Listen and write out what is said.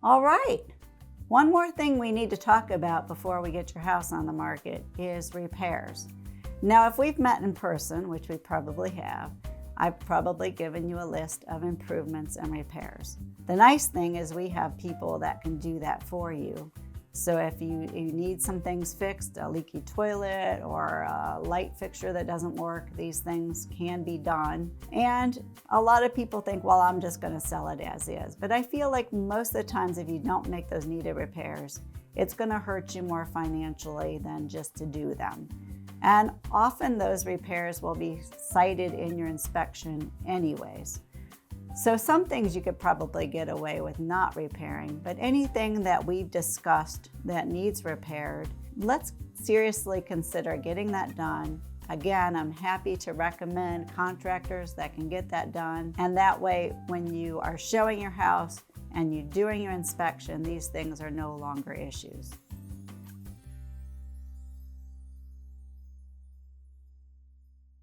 All right. One more thing we need to talk about before we get your house on the market is repairs. Now, if we've met in person, which we probably have, I've probably given you a list of improvements and repairs. The nice thing is we have people that can do that for you. So if you need some things fixed, a leaky toilet or a light fixture that doesn't work, these things can be done. And a lot of people think, well, I'm just going to sell it as is. But I feel like most of the times if you don't make those needed repairs, it's going to hurt you more financially than just to do them. And often those repairs will be cited in your inspection anyways. So some things you could probably get away with not repairing, but anything that we've discussed that needs repaired, let's seriously consider getting that done. Again, I'm happy to recommend contractors that can get that done. And that way, when you are showing your house and you're doing your inspection, these things are no longer issues.